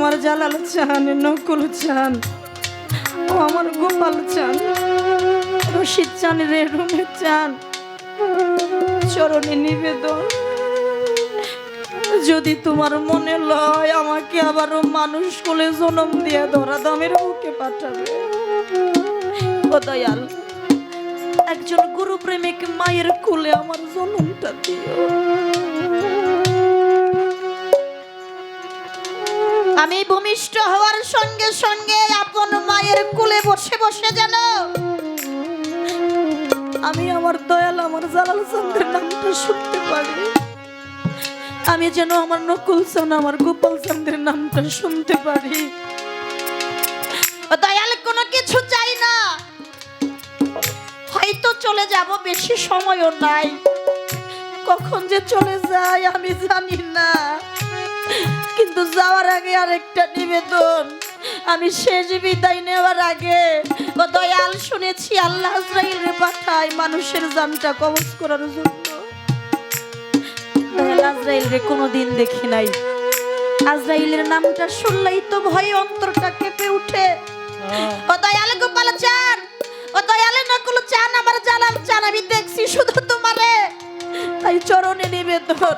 আমার জালাল চান, নকুল চান, ও আমার গোপাল চান, রশিদ চান, রেরুমে চান, চরণে নিবেদন, যদি তোমার মনে লয় আমাকে আবারও মানুষ কোলে জন্ম দিয়ে ধরা দামের বুকে পাঠাবে। ও দয়াল, একজন গুরু প্রেমিক মায়ের কোলে আমার জন্মটা দিও। আমি ভূমিষ্ঠ হওয়ার সঙ্গে সঙ্গে আপন মায়ের কোলে বসে বসে যেন আমি আমার দয়াল আমার জালাল চাঁদের নামটা শুনতে পারি, আমি যেন আমার নকুল চাঁদ আমার গোপাল চাঁদের নামটা শুনতে পারি। দয়াল কোনো কিছু চাই না, হয়তো চলে যাব, বেশি সময়ও নাই, কখন যে চলে যায় আমি জানি না, কিন্তু যাওয়ার আগে আরেকটা নিবেদন, আমি শেষ বিদায় নেওয়ার আগে ও দয়াল শুনেছি আল্লাহ আজরাইলকে পাঠায় মানুষের জানটা কবজ করার জন্য। দয়াল আজরাইলকে কোনোদিন দেখি নাই, আজরাইলের নামটা শুনলেই তো ভয়ে অন্তরটা কেঁপে উঠে। ও দয়াল গোপাল চান, ও দয়াল নকুল চান, আমার জালাল চান, আমি দেখছি শুধু তোমারে, তাই চরণে নিবেদন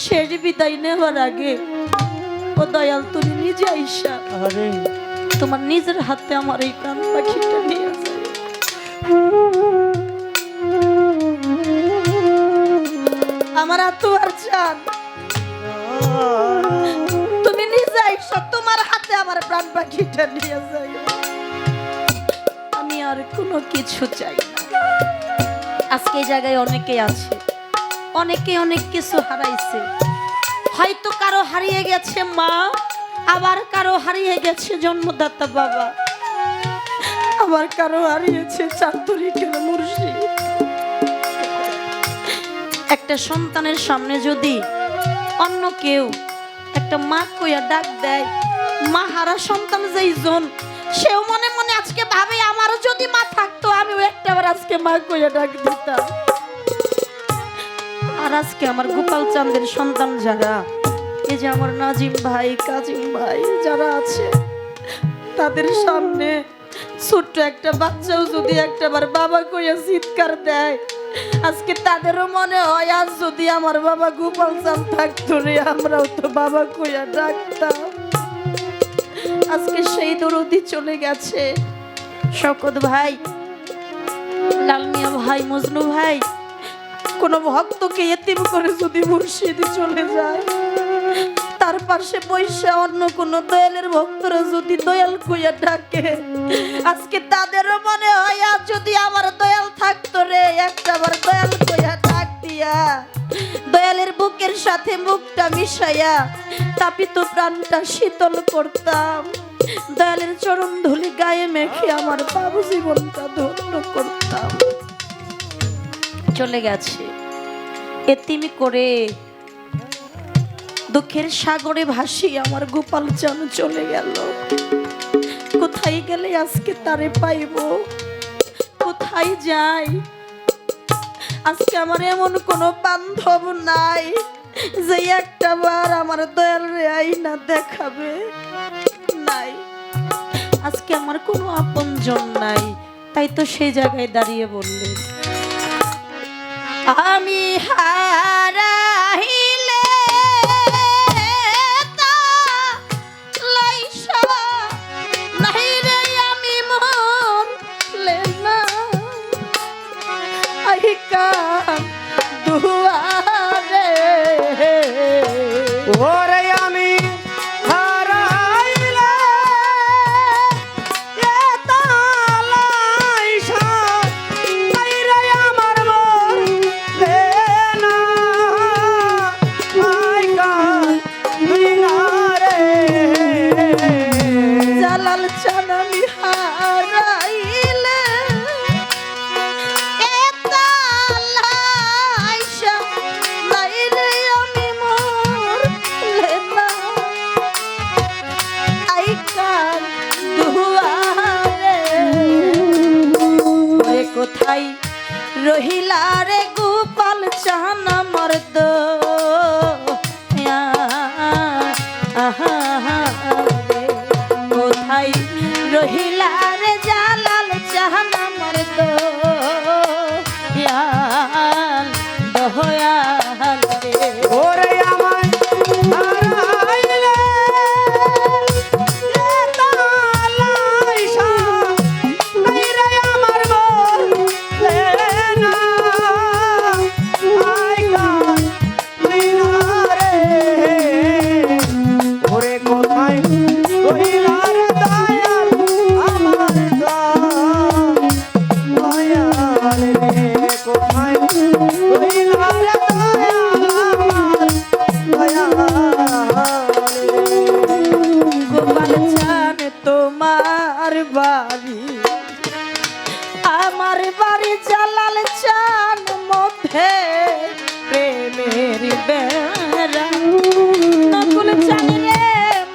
শেষ বিদায় নেওয়ার আগে ও দয়াল তুমি নিজে আইসা তোমার নিজের হাতে আমার এই প্রাণ পাখিটা নিয়ে যায়। আমার আতুয়ার চান, তুমি নিজে আইসা তোমার হাতে আমার প্রাণ পাখিটা নিয়ে যায়। আমি আর কোনো কিছু চাই না। আজকে এই জায়গায় অনেকেই আছে, অনেকে অনেক কিছু হারাইছে, হয়তো কারো হারিয়ে গেছে মা, আবার কারো হারিয়ে গেছে জন্মদাতা বাবা, আবার কারো হারিয়েছে চাতুরিকের মুর্শিদ। একটা সন্তানের সামনে যদি অন্য কেউ একটা মা কইয়া ডাক দেয়, মা হারা সন্তান যেই জন, সেও মনে মনে আজকে ভাবে আমারও যদি মা থাকতো আমিও একটাবার আজকে মা কইয়া ডাক দিতাম। আর আজকে আমার গোপাল চাঁদের সন্তান যারা, এই যে আমার নাজিম ভাই, কাজিম ভাই যারা আছে, তাদের সামনে ছোট্ট একটা বাচ্চাও যদি একটাবার বাবা কইয়া চিৎকার দেয়, আজকে তাদেরও মনে হয় আজ যদি আমার বাবা গোপাল চাঁদ থাকতো রে, আমরাও তো বাবা কইয়া ডাকতাম। আজকে সেই দরদি চলে গেছে। শওকত ভাই, লালমিয়া ভাই, মজনু ভাই, কোন ভক্তকে এতিম করে যদি মুর্শিদ চলে যায়, তার পাশে বৈশা অন্য কোন দয়ালের ভক্তরা যদি দয়াল কইয়া ডাকে, আজকে তাদেরও মনে হয় আজ যদি আমার দয়াল থাকতো রে, একটাবার দয়াল কইয়া ডাক দিয়া দয়ালের বুকের সাথে মুখটা মিশাইয়া তাপিত প্রাণটা শীতল করতাম, দয়ালের চরণ ধুলি গায়ে মেখে আমার বাবু জীবনটা ধন্য করতাম। চলে গেছে এতিমি করে, দুঃখের সাগরে ভাসি আমার গোপাল চান চলে গেল। কোথায় গেলে আজকে তারে পাইব, কোথায় যাই? আজকে আমার এমন কোনো বান্ধব নাই যে একটা বার আমার দয়াল রে আইনা দেখাবে, নাই। আজকে আমার কোনো আপনজন নাই, তাই তো সেই জায়গায় দাঁড়িয়ে বললেন, আমি হারাইলে দুয়ারে ওরে আমি হারাইলে এ তালাইশা বাইরে আমার মন দেনা আইকা বিনারে জালাল চান আমি হারাইলে এ তালাইশা বাইরে আমি মরলে না আইকা দুয়ারে। ওরে কোথায় রহিলা রে গোপাল চান আমার দয়া, আহা রইলা রে দয়াল আমার দয়াল রে। গোপাল চান তোমার বাড়ি আমার বাড়ি জালাল চান মধ্যে প্রেমের বেড়া নকুল চান রে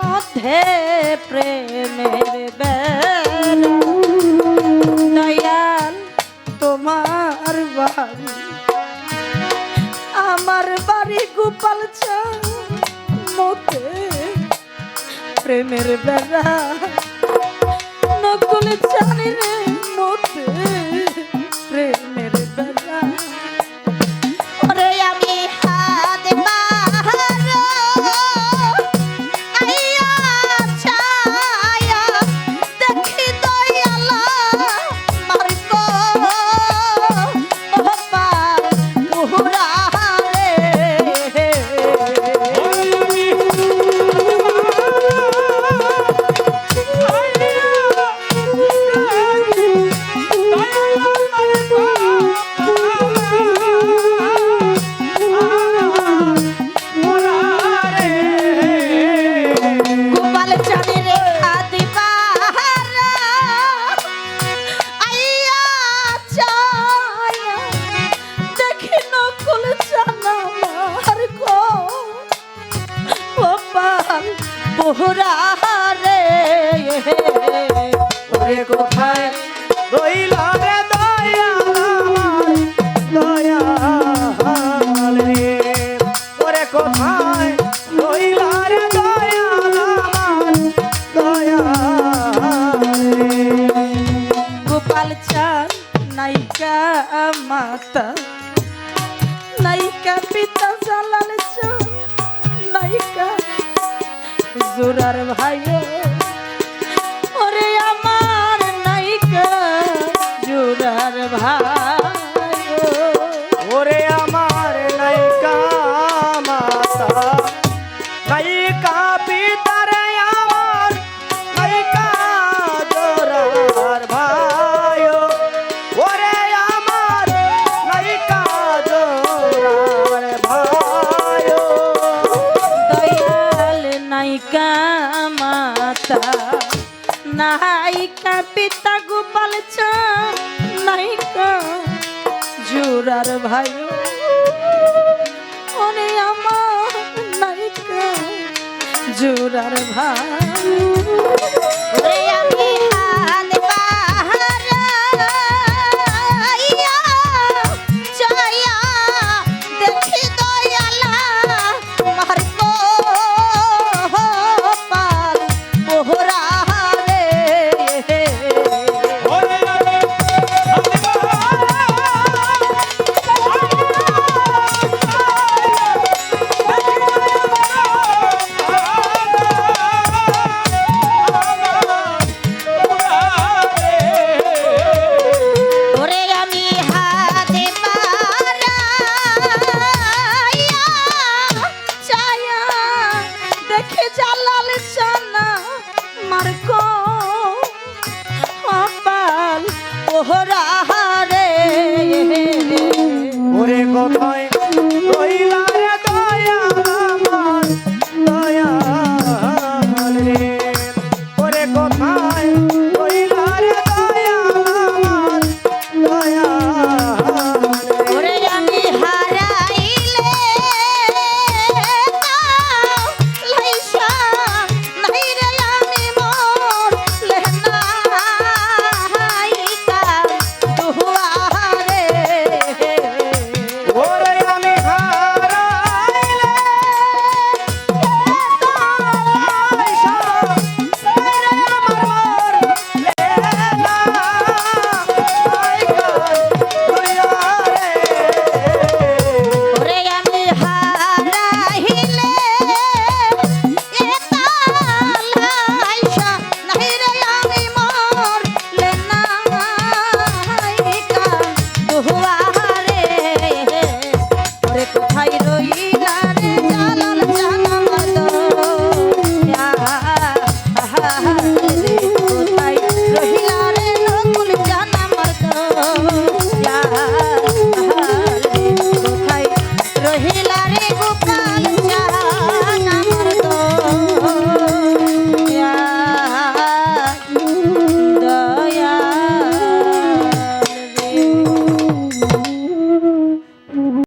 মধ্যে প্রেমের বেড়া দয়াল তোমার বাড়ি আমার বাড়ি গোপাল চান মধ্যে প্রেমের বেড়া নকুল চান রে মধ্যে প্রেমের বেড়া ওরে আমি হাত বাহারো আইয়া ছায়া দেখি দয়ালা মারকো ও পার পুরা রে গোপাল চাঁদ রে হাত বাহারা আইয়া ছায়া দেখি নকুল চান আমার গো ও পার পুরা রে ওরে কোথায় রইলা রে দয়াল আমার দয়াল রে। ওরে কোথায় রইলা রে দয়াল আমার দয়াল রে। গোপাল চাঁদ নায়িকা মাতা নায়িকা পিতা জালাল চাঁদ নায়িকা জোরার ভাই ওরে আমার নায়িকা জোরার ভাই ওরে আমার নায়িকা মাতা নায়িকা পিতা রে আমার নায়িকা জোরার ভাই ওরে আমার নায়িকা জোরার ভাই দয়াল নায়িকা মাতা নায়িকা পিতা গোপাল চাঁদ নায়িকা জোরার ভাই ওরে আমার নায়িকা জোরার ভাই ওরে আমি হাত বাহারা আইয়া ছায়া দেখি দয়ালা মারকো পাল পোহরা রে ওরে আমি হাত বাহারা আইয়া ছায়া দেখি জালাল চানা মারকো পাল পোহরা রে ওরে কোথায়